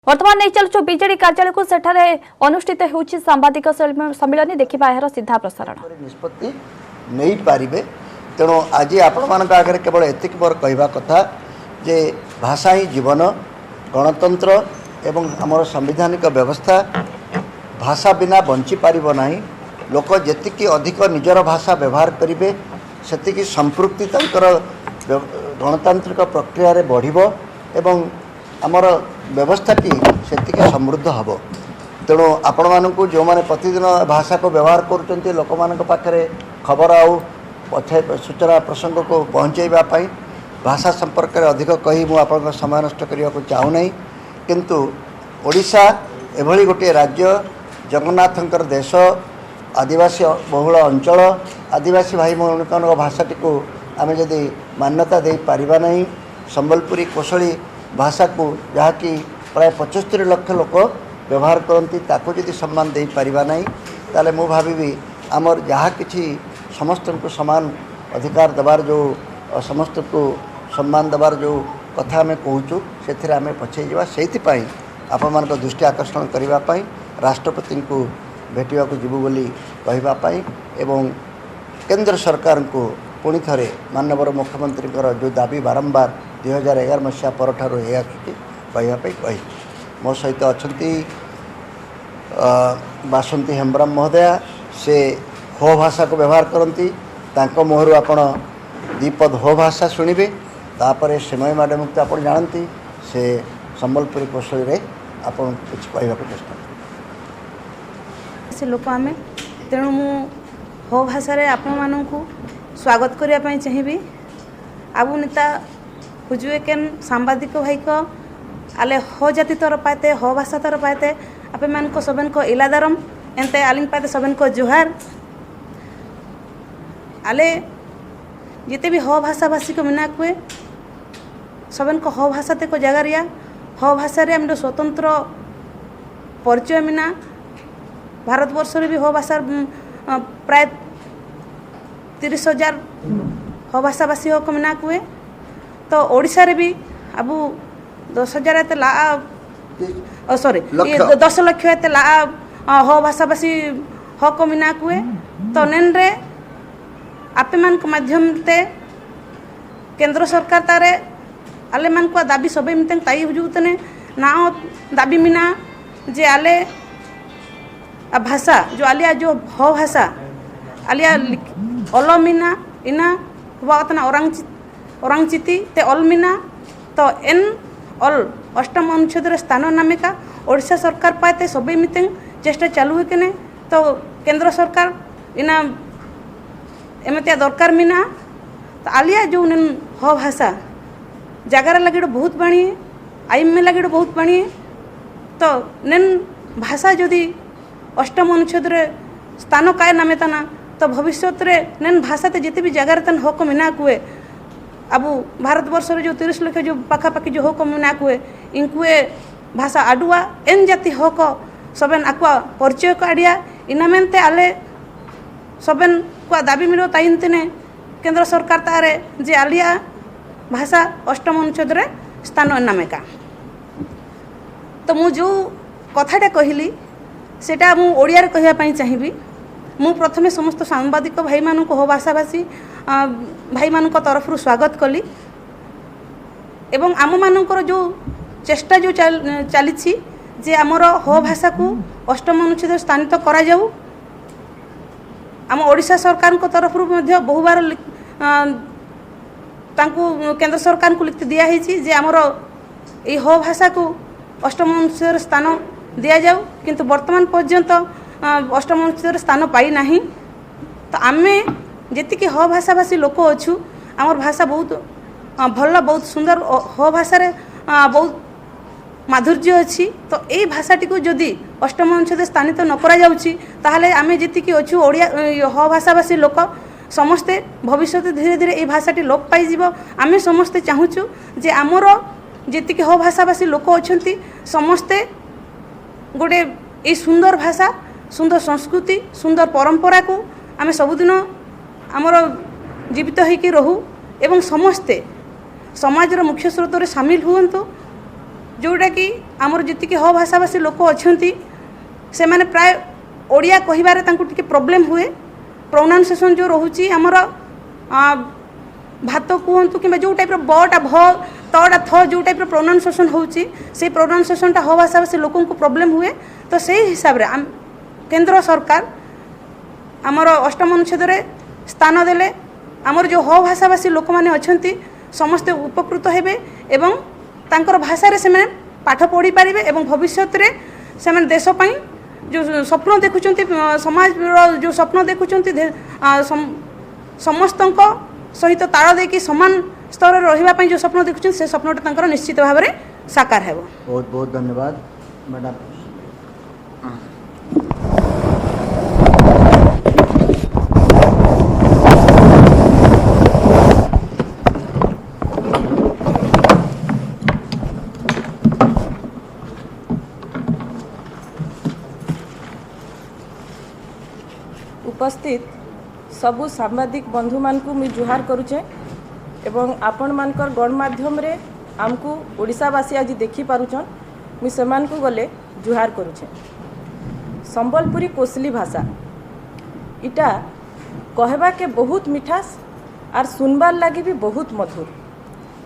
वर्तमान नहीं चलु बीजेडी कार्यालय को सेठारे अनुष्ठित होउछि सांबादिक सम्मेलन देखिबा एहर सीधा प्रसारण निष्पत्ति नहीं पारिबे। तेणु आज आपण मानक आगे केवल एतिक मोर कहवा कथा जे भाषा ही जीवन गणतंत्र एवं आमर संवैधानिक व्यवस्था भाषा बिना बंची पारिबो नाही। लोक जेतिकी अधिक निजर भाषा व्यवहार करिवे सेतिकी संपृक्ति तांकर गणतांत्रिक प्रक्रिया रे बढ़िबो एवं आमर व्यवस्थाटी सेतिके समृद्ध हब। तेणु आपण मानकु जो माने प्रतिदिन भाषा को व्यवहार करुचंती लोक मानक पाखरे खबर आउ सूचना प्रसंग को पहुँचैबा पई भाषा संपर्क में अधिक कही मु आपन समय नष्ट करने को चाहू नहीं। किंतु ओडिशा एभली गोटे राज्य जगन्नाथंकर देश आदिवासी बहुल अंचल आदिवासी भाई भौणी भाषाटी को आम जदि मान्यता दे पारिबा नहीं संबलपुरी कोशली भाषा को जहाँकि प्राय 75 लाख लोक व्यवहार करती ताको यदि सम्मान दे पारिबा नहीं ताले मु भाविबी आमर जहाँ किछि समस्त को समान अधिकार दबार जो समस्त को सम्मान दबार जो कथा आम कहूँ से आम पछे जावा से आपण मान दृष्टि आकर्षण करने राष्ट्रपति को भेटा जीवु बोली कहवाई एवं केंद्र सरकार को पुणी थे माननीय मुख्यमंत्री जो दाबी बारंबार 2011 मसीहा पर कहवाई कही मो सहित अच्छा बासंती हेम्ब्राम महोदया से हो भाषा को व्यवहार करती मोहर आपण दीपद हो भाषा शुणिबे तापर समय मैडम तो आप जानती से संबलपुरी कौशल रे आपण कुछ कहवा चेष्टा से लोक आमे तेणु मु हो भाषा रे आपण मानू स्वागत करने चाहिए। आबू नेता हुजुए केन सांबादिक भाई को आले हो जाति तर पाते हो भाषा तर पाते आपे मान को सबन को इलादारम एनते आलिंग पाते सबन को जुहार आले जिते भी हो भाषा भाषी को मिना कुए सबन को हो भाषा ते को जगह रिया हो भाषा रे हम स्वतंत्र परिचय मिना भारतवर्ष रे भी हो भाषा प्राय 30,000 हो भाषा भाषी हो को मिना कुए तो ओडिशा रे भी आबू 10,000 एते ला सॉरी 10 लाख एते ला हो भाषा भाषी हो को मिना कुए तो नेन रे आपे मान को माध्यम ते केंद्र सरकार तारे आले मान को दाबी सबे मिते ताई हुजुतने ना दाबी मिना जे आले भाषा जो आलिया जो हो भाषा आलिया अलमिना इना हुआतना औरंगचिती ते अलमिना तो एन अल अष्टम अनुच्छेद स्थान नामिका ओडिशा सरकार पाते सबे मिते चेष्टा चालू है कि तो केंद्र सरकार इना एमतिया दरकार मिना तो आलिया जो हो भाषा जगार लगे बहुत बाणी आईम में लगे बहुत बाणी तो नेन भाषा जदि अष्टम अनुच्छेद स्थान काय नामेताना तो भविष्य नेन भाषा ते जिते भी जगार तन हक मिना कुए अब भारतवर्ष जो 30 लाख जो पाखापाखि जो हक मिना कुए इनकुए भाषा आडुआ एन जाति हक सबन आकुआ परिचय को आडिया इनामेंते आले सबन को दाबी मिलो ताइंतने केंद्र सरकार तारे जे आलिया भाषा अष्टम अनुच्छेद स्थान नामेका तो मु जो कथाटा कहली सेटा मु ओडिया रे कहया पई चाहिबी। मु प्रथमे समस्त सांबादिक भाई मानू को हो भाषा भाषी भाई मानू को तरफ स्वागत कली एवं आम मानकर जो चेष्टा जो चली जे आमर हो भाषा को अष्टम अनुच्छेद स्थानित करा जाऊ आम ओडिशा सरकार को तरफ बहुबार केंद्र सरकार को लिखि दिया जे आमर ये हो भाषा को अष्टम अनुच्छेद स्थान दिया जाऊ किंतु वर्तमान पर्यंत अष्टम अनुच्छेद स्थान पाई नहीं। तो आमे जेतिकी हो भाषा भाषी लोक अच्छु आमर भाषा बहुत भल बहुत सुंदर हो भाषा रे बहुत माधुर्य अच्छी तो यही भाषाटी को जदि अष्टम अनुच्छेद स्थानित न करा जाउची ताहले आमे जेतिकी अच्छु ओडिया हो भाषा भाषी लोक समस्ते भविष्य धीरे धीरे ये भाषाटी लोप पाई जीवो। आमे समस्ते चाहूचु जे आमर जेतिकी हो भाषा भाषी लोक अछंती समस्ते गोटे ये सुंदर भाषा सुंदर संस्कृति सुंदर परंपरा को आमे सबुदिन आमर जीवित होइकी रहू एवं समस्ते समाज मुख्य स्रोत रे शामिल हुअन्तु जोटा कि आमर जी हो भाषाभाषी लोक अच्छा से मैंने प्राय ओडिया कहिबारे तांको टिके प्रॉब्लम हुए प्रोनाउंसिएशन जो रोची आमर भात कहतु कि जो टाइप बटा भ तटा थ जो टाइप प्रोनाउंसिएशन होची से प्रोनाउंसिएशन हो भाषाभाषी लोक प्रॉब्लम हुए तो से हिसाब रे केंद्र सरकार आमर अष्टम अनुच्छेद स्थान देले आमर जो हो भाषाभाषी लोक मैंने अच्छा समस्ते उपकृत हेबे एवं तांकर भाषा से मैंने पाठ पढ़ी पारे एवं भविष्य से देश पई जो स्वप्न देखुं समाज जो स्वप्न देखुं समस्त सहित ताल देकी समान स्तर रही जो स्वप्न देखुं से स्वप्नटा निश्चित भाव में साकार है। बहुत बहुत धन्यवाद मैडम। उपस्थित सबु सांबादिक बंधु मानकु मुझे जुहार करुचे एवं आपण मानकर गणमाध्यम रे आमको ओडिशावासी आज देखी पारुछन मुझे सेमान को गले जुहार करुचे। संबलपुरी कोसली भाषा इटा कहबा के बहुत मिठास आर सुनबार लगी भी बहुत मधुर।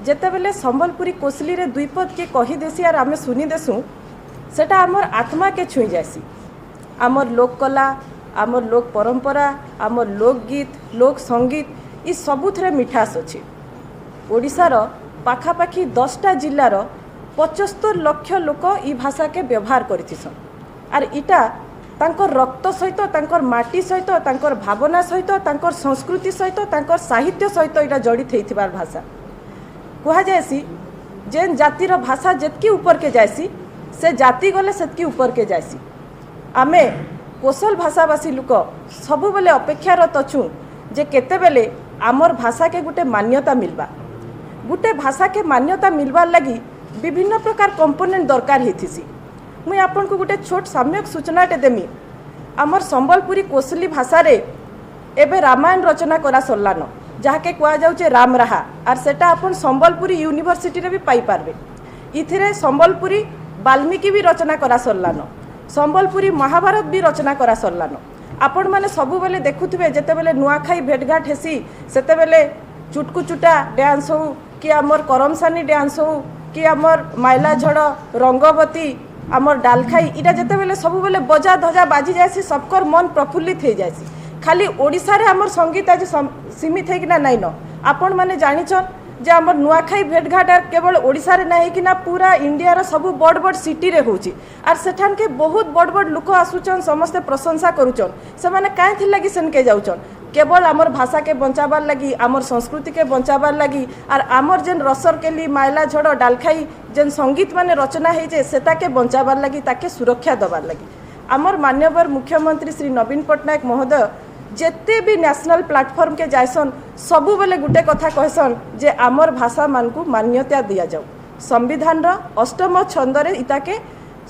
जेते बेले संबलपुरी कोसली रे दुई पद के कही देसी आर आमे सुनी देसु सेटा आमर आत्मा के छुई जासी। आमर लोक कला आमर लोक परंपरा आमर लोकगीत लोक संगीत इ सबुथरे मिठास अच्छी। ओडिशार पाखापाखि 10टा जिल्लार 75 लाख लोक इ भाषा के व्यवहार करथिसन आर इटा तांकर रक्त सहित तांकर माटी सहित तांकर भावना सहित तांकर संस्कृति सहित तांकर साहित्य सहित इटा जड़ित होइथिबार भाषा कहा जायसी। जेन जातिर भाषा जेतकी ऊपर के जायसी से जाति गले सेतकी ऊपर के जायसी। आमे कोसल भाषाभाषी लोक सबु बेले अपेक्षारत अच्छु जे केते बेले आमर भाषा के गुटे मान्यता मिलबा। गुटे भाषा के मान्यता मिलबार लगी विभिन्न प्रकार कंपोनेंट दरकार हेथिसी। मुई आपन को गुटे छोट साम्यक सूचनाटे देमी। आमर संबलपुरी कोसली भाषा रे एबे रामायण रचना करा सरलान जहाँके कह जाउचे राम रहा आर सेटा आपन संबलपुरी यूनिवर्सिटी रे भी पाई पारबे। इथिरे संबलपुरी वाल्मीकि भी रचना करा सरलान संबलपुरी महाभारत भी रचना करा सरलान। आपण माने सबु बेले देखुथिबे जेते बेले नुआखाई भेटघाट हेसी सेते बेले चुटकु चुटा डांस हो कि आमर करमसानी डांस हो कि आमर माइला झड़ रंगवती आमर डालखाई इटा जेते बेले सबु बेले बजा धजा बाजी जायसी सबकर मन प्रफुल्लित हो जायसी। खाली ओडिसा रे आमर संगीत आज सीमित है कि ना नहीं न आपण माने जानिछन जे आमर नुआखाई भेटघाट केवल ओडिसा रे नहीं कि ना पूरा इंडिया रो सब बड़ बड़ सिटी रे होची आर सेठान के बहुत बड़ बड़ लोक आसुचन समस्त प्रशंसा करूचन से माने काहे थि लागि सेन के जाउचन केवल आमर भाषा के बचाबार लगी आमर संस्कृति के बचाबार लगी आर आमर जेन रसर केली माइला झड़ डालखाई जेन संगीत माने रचना हेजे सेता के बचाबार लगी ताके सुरक्षा दबार लगी। आमर मान्यवर मुख्यमंत्री श्री नवीन पट्टनायक महोदय जेते भी नेशनल प्लेटफॉर्म के जायसन सबु बेले गुटे कथा कहसन जे आमर भाषा मान को मान्यता दिया जाऊ संविधान रो 8म छंद रे इता के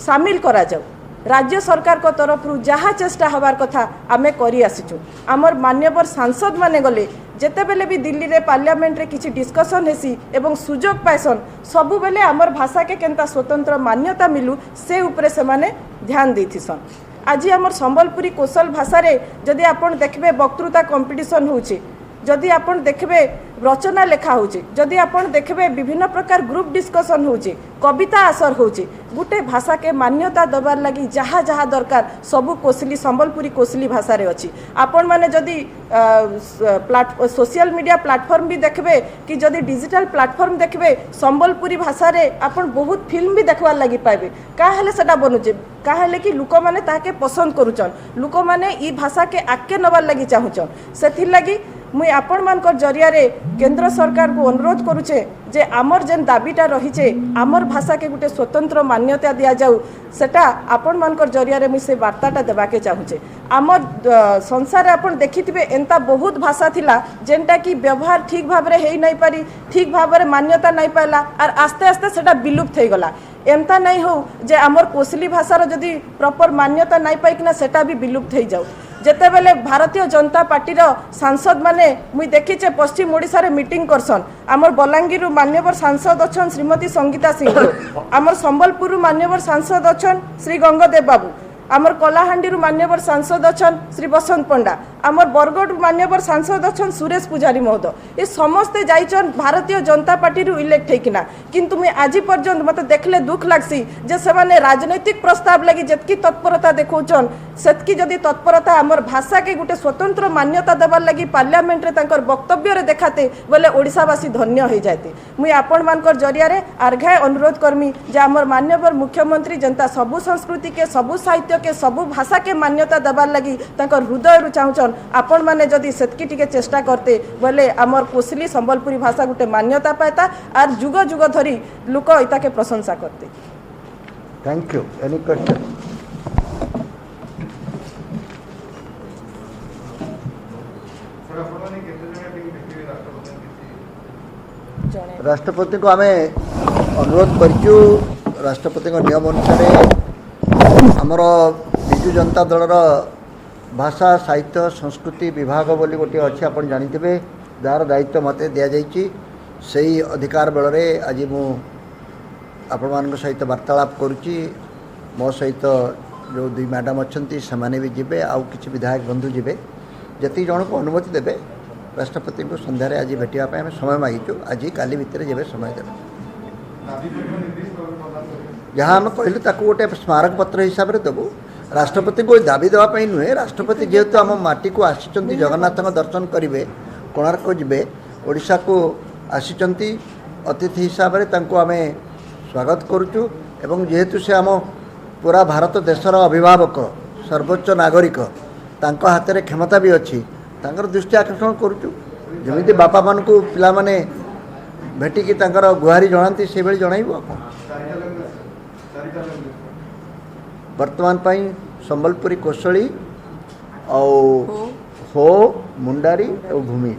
शामिल करा जाऊ। राज्य सरकार को तरफ जहाँ चेष्टा हबार कथा आमे करी आसीचु। आमर मान्यवर सांसद माने गले जेते बेले भी दिल्ली रे पार्लियामेंट रे किछि डिस्कशन हेसी एवं सुजोग पाइसन सबु बेले आमर भाषा के केनता स्वतंत्र मान्यता मिलू से ऊपर से माने ध्यान देथिसन। आज आमर संबलपुरी कौशल भाषा रे जदि आपण देखबे वक्तृता कंपटीशन होउची जदि आपण देखबे रचना लेखा होउची जदि आपण देखबे विभिन्न प्रकार ग्रुप डिस्कशन होउची कविता आसर होउची गुटे भाषा के मान्यता दबार लगी जहाँ जहाँ दरकार सबु कोसली संबलपुरी कोसली भाषा रे अछि। आपण माने जदि सोशल मीडिया प्लेटफॉर्म भी देखबे कि जदि डिजिटल प्लेटफॉर्म देखबे संबलपुरी भाषा रे आपण बहुत फिल्म भी देखबार लगी पाइबे का हेले सेटा बनुचे का हेले कि लोक माने ताके पसंद करूचन लोक माने ई भाषा के आके नबार लगी चाहुचन सेथि लगी मुई आपण मानकर जरिया रे केंद्र सरकार को अनुरोध करूचे जे आमर जेन दाबीटा रहीचे आमर भाषा के गुटे स्वतंत्र मान्यता दिया जाऊ सेटा आपण मानकर जरिया रे मुई से वार्ताटा देबाके चाहूचे। आमर संसार आपण देखिथिबे एंता बहुत भाषा थिला जेनटा कि व्यवहार ठीक भाव रे हेई नहीं पारी ठीक भाव रे मान्यता नहीं पाइला और आस्ते आस्ते सेटा विलुप्त हो गला। एमता नहीं हो जे आमर कोसली भाषार जदि प्रॉपर मान्यता नहीं पाई किना सेटा भी विलुप्त हो जाऊ। जेते बेले भारतीय जनता पार्टी सांसद माने मुई देखीचे पश्चिम ओडिशा रे मीटिंग करसन आमर बलांगीर मान्यवर सांसद अच्छन श्रीमती संगीता सिंह आमर संबलपुर मान्यवर सांसद अच्छन श्री गंगदेव बाबू आमर कलाहांडी मान्यवर सांसद अच्छन श्री बसंत पंडा आमर बरगढ़ मान्यवर सांसद अच्छन सुरेश पुजारी महोदय ये समस्ते जाइछन भारतीय जनता पार्टी इलेक्ट होकिना किंतु मुई आज पर्यंत मते देखले दुख लागसी जे सेमाने राजनैतिक प्रस्ताव लगी जेतकी तत्परता देखौछन सेतकी जदि तत्परता आमर भाषा के गुटे स्वतंत्र मान्यता देवार लगी पार्लियामेंट रे तांकर वक्तव्य रे देखाते बोले ओडिशावासी धन्य हो जाते मुई आपण मानकर जरिया रे आर्घाय अनुरोध करमी जे आमर मान्यवर मुख्यमंत्री जनता सबु संस्कृति के सबु साहित्य के सबु भाषा के मान्यता देवार लगी तांकर हृदय रु चाहूछन आपण माने जदि सेतकी टिके चेष्टा करते बोले आमर कोसली संबलपुरी भाषा गुटे मान्यता पाता आर जुग जुग धरी लोक इता के प्रशंसा करते। Thank you. Any question? राष्ट्रपति को आमे अनुरोध करिचु राष्ट्रपति को नियम अनुसार आमर विजु जनता दलर भाषा साहित्य संस्कृति विभाग बोली गोटे अच्छी आप जानिथे जार दायित्व मत दि जाइए से अधिकार बल आज मु आपण सहित वार्तालाप करुच्ची मो सहित जो दुई मैडम अच्छा से भी जीवे आउ कि विधायक बंधु जीवे जी जन को अनुमति देवे राष्ट्रपति को संध्यार आज भेटापी आम समय मागिचु आज काली भितर जब समय देवे जहाँ आम कहलु ताकू गोटे स्मारक पत्र हिसाब से देवु राष्ट्रपति को दाबी देवाई नुहे राष्ट्रपति जेहेतु आम माटी को आसी जगन्नाथ दर्शन करेंगे कोणार्क जीवे ओडिशा को आसी अतिथि हिसाब से आम स्वागत करुचु एवं जेहेतु से आम पूरा भारत देशर अभिभावक सर्वोच्च नागरिक तांको हाथ में क्षमता भी अच्छी तांकर दृष्टि आकर्षण करुचु जमी बापा मान को पिला माने भेटिकी तांकर गुहारी जनाती से भाई जनइब वर्तमान पाई संबलपुरी कोशली हो मुंडारी और भूमि।